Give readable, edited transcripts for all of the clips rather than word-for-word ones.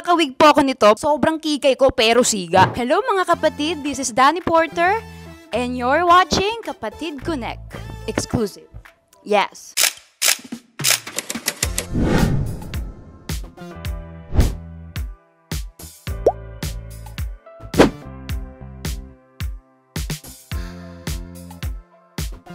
nakawig po ako nito, sobrang kikay ko pero siga. Hello mga kapatid, this is Danny Porter and you're watching Kapatid Connect. Exclusive. Yes.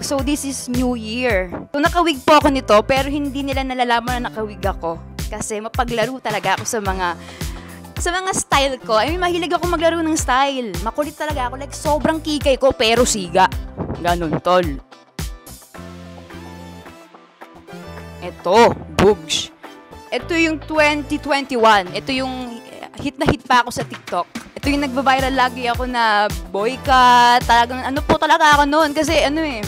So this is New Year. So nakawig po ako nito pero hindi nila nalalaman na nakawig ako. Kasi mapaglaro talaga ako sa mga style ko. I mean, mahilig ako maglaro ng style. Makulit talaga ako. Like, sobrang kikay ko pero siga. Ganon, tol. Ito, Bugs. Ito yung 2021. Ito yung hit na hit pa ako sa TikTok. Ito yung nagba-viral lagi ako na boy ka. Talagang, ano po talaga ako noon. Kasi ano eh.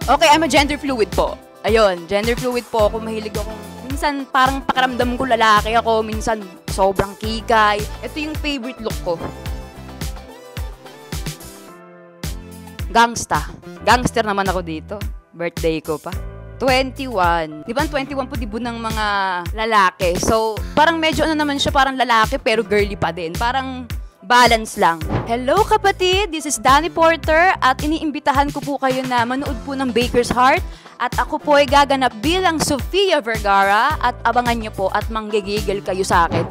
Okay, I'm a gender fluid po. Ayun, gender fluid po ako. Mahilig akong, minsan parang pakiramdam ko lalaki ako. Minsan sobrang kikay. Ito yung favorite look ko. Gangsta. Gangster naman ako dito. Birthday ko pa. 21. Di ba 21 po dibo ng mga lalaki? So, parang medyo ano naman siya, parang lalaki pero girly pa din. Parang balance lang. Hello kapatid, this is Danny Porter at iniimbitahan ko po kayo na manood po ng Baker's Heart at ako po ay gaganap bilang Sofia Vergara at abangan nyo po at manggigigil kayo sa akin.